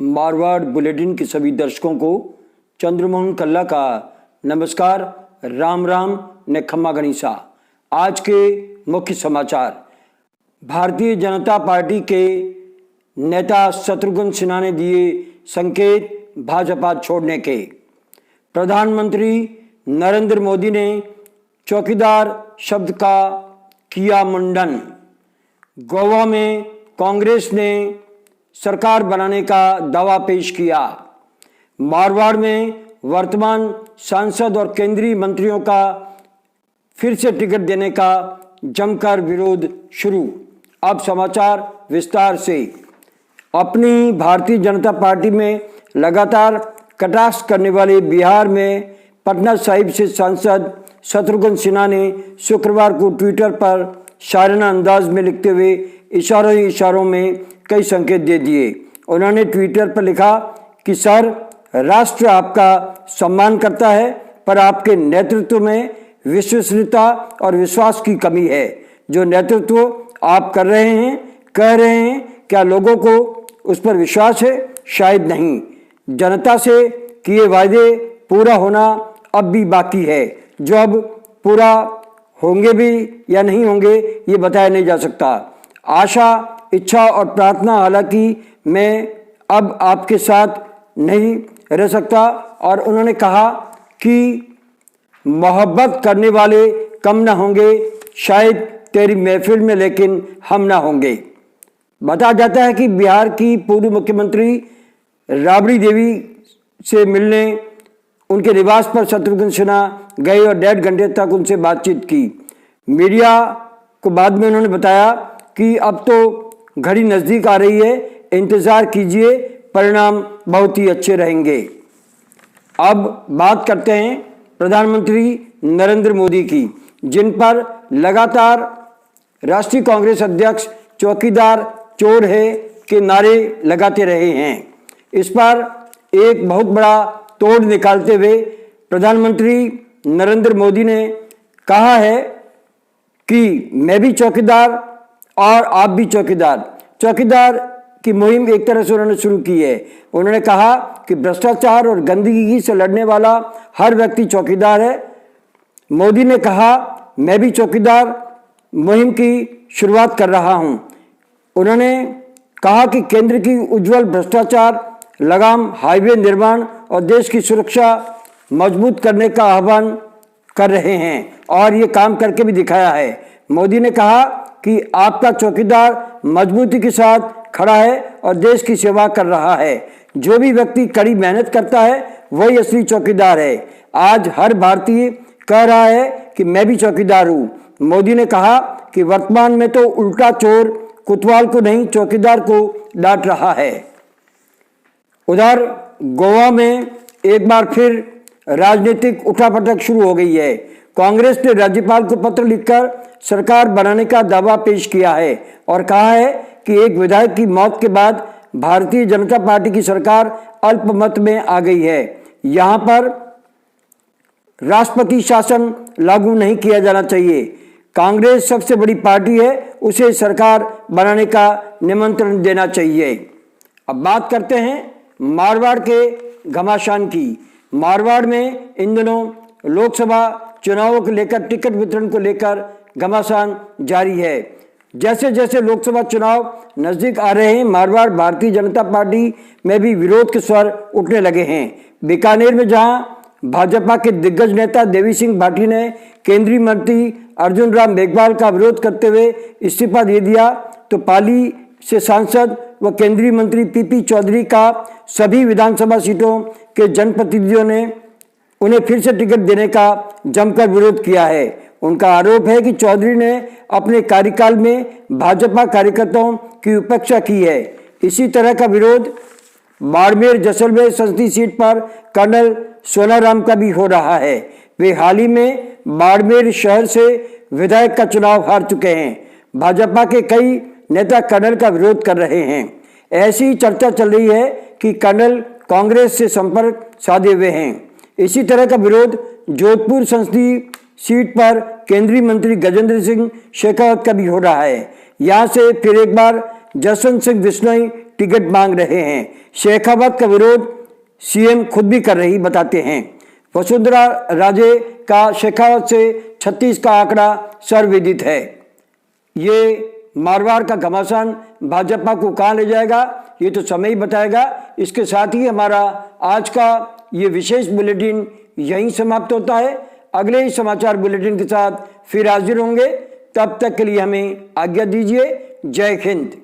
Marwar bulletin के सभी दर्शकों को चंद्रमोहन कल्ला का नमस्कार, राम राम ने खम्मा गणिसा। आज के मुख्य समाचार। भारतीय जनता पार्टी के नेता शत्रुघ्न सिन्हा ने दिए संकेत भाजपा छोड़ने के। प्रधानमंत्री नरेंद्र मोदी ने चौकीदार शब्द का किया मुंडन। गोवा में कांग्रेस ने सरकार बनाने का दावा पेश किया। मारवाड़ में वर्तमान सांसद और केंद्रीय मंत्रियों का फिर से टिकट देने का जमकर विरोध शुरू। अब समाचार विस्तार से। अपनी भारतीय जनता पार्टी में लगातार कटाक्ष करने वाले बिहार में पटना साहिब से सांसद शत्रुघ्न सिन्हा ने शुक्रवार को ट्विटर पर शायराना अंदाज में लिखते हुए इशारों में कई संकेत दे दिए। उन्होंने ट्विटर पर लिखा कि सर, राष्ट्र आपका सम्मान करता है, पर आपके नेतृत्व में विश्वसनीयता और विश्वास की कमी है। जो नेतृत्व आप कर रहे हैं, कह रहे हैं, क्या लोगों को उस पर विश्वास है? शायद नहीं। जनता से किए वायदे पूरा होना अब भी बाकी है, जो अब पूरा होंगे भी या नहीं होंगे ये बताया नहीं जा सकता। आशा, इच्छा और प्रार्थना, हालांकि मैं अब आपके साथ नहीं रह सकता। और उन्होंने कहा कि मोहब्बत करने वाले कम ना होंगे शायद तेरी महफिल में, लेकिन हम ना होंगे। बताया जाता है कि बिहार की पूर्व मुख्यमंत्री राबड़ी देवी से मिलने उनके निवास पर शत्रुघ्न सिन्हा गए और 1.5 घंटे तक उनसे बातचीत की। मीडिया को बाद में उन्होंने बताया कि अब तो घड़ी नज़दीक आ रही है, इंतज़ार कीजिए, परिणाम बहुत ही अच्छे रहेंगे। अब बात करते हैं प्रधानमंत्री नरेंद्र मोदी की, जिन पर लगातार राष्ट्रीय कांग्रेस अध्यक्ष चौकीदार चोर है के नारे लगाते रहे हैं। इस पर एक बहुत बड़ा तोड़ निकालते हुए प्रधानमंत्री नरेंद्र मोदी ने कहा है कि मैं भी चौकीदार और आप भी चौकीदार। चौकीदार की मुहिम एक तरह से उन्होंने शुरू की है। उन्होंने कहा कि भ्रष्टाचार और गंदगी से लड़ने वाला हर व्यक्ति चौकीदार है। मोदी ने कहा, मैं भी चौकीदार मुहिम की शुरुआत कर रहा हूं। उन्होंने कहा कि केंद्र की उज्जवल भ्रष्टाचार लगाम, हाईवे निर्माण और देश की सुरक्षा मजबूत करने का आह्वान कर रहे हैं और ये काम करके भी दिखाया है। मोदी ने कहा कि आपका चौकीदार मजबूती के साथ खड़ा है और देश की सेवा कर रहा है। जो भी व्यक्ति कड़ी मेहनत करता है वही असली चौकीदार है। आज हर भारतीय कह रहा है कि मैं भी चौकीदार हूँ। मोदी ने कहा कि वर्तमान में तो उल्टा चोर कोतवाल को नहीं, चौकीदार को डांट रहा है। उधर गोवा में एक बार फिर राजनीतिक उठापटक शुरू हो गई है। कांग्रेस ने राज्यपाल को पत्र लिखकर सरकार बनाने का दावा पेश किया है और कहा है कि एक विधायक की मौत के बाद भारतीय जनता पार्टी की सरकार अल्पमत में आ गई है। यहां पर राष्ट्रपति शासन लागू नहीं किया जाना चाहिए। कांग्रेस सबसे बड़ी पार्टी है, उसे सरकार बनाने का निमंत्रण देना चाहिए। अब बात करते हैं मारवाड़ के घमासान की। मारवाड़ में इन दिनों लोकसभा चुनावों को लेकर टिकट वितरण को लेकर घमासान जारी है। जैसे जैसे लोकसभा चुनाव नजदीक आ रहे हैं, मारवाड़ भारतीय जनता पार्टी में भी विरोध के स्वर उठने लगे हैं। बीकानेर में जहां भाजपा के दिग्गज नेता देवी सिंह भाटी ने केंद्रीय मंत्री अर्जुन राम मेघवाल का विरोध करते हुए इस्तीफा दे दिया, तो पाली से सांसद व केंद्रीय मंत्री पीपी चौधरी का सभी विधानसभा सीटों के जनप्रतिनिधियों ने उन्हें फिर से टिकट देने का जमकर विरोध किया है। उनका आरोप है कि चौधरी ने अपने कार्यकाल में भाजपा कार्यकर्ताओं की उपेक्षा की है। इसी तरह का विरोध बाड़मेर जैसलमेर संसदीय सीट पर कर्नल सोनाराम का भी हो रहा है। वे हाल ही में बाड़मेर शहर से विधायक का चुनाव हार चुके हैं। भाजपा के कई नेता कर्नल का विरोध कर रहे हैं। ऐसी चर्चा चल रही है कि कर्नल कांग्रेस से संपर्क साधे हुए हैं। इसी तरह का विरोध जोधपुर संसदीय सीट पर केंद्रीय मंत्री गजेंद्र सिंह शेखावत का भी हो रहा है। यहाँ से फिर एक बार जसवंत सिंह बिश्नोई टिकट मांग रहे हैं। शेखावत का विरोध सीएम खुद भी कर रही बताते हैं। वसुंधरा राजे का शेखावत से 36 का आंकड़ा सर्वविदित है। ये मारवाड़ का घमासान भाजपा को कहां ले जाएगा ये तो समय ही बताएगा। इसके साथ ही हमारा आज का ये विशेष बुलेटिन यहीं समाप्त होता है। अगले ही समाचार बुलेटिन के साथ फिर हाजिर होंगे। तब तक के लिए हमें आज्ञा दीजिए। जय हिंद।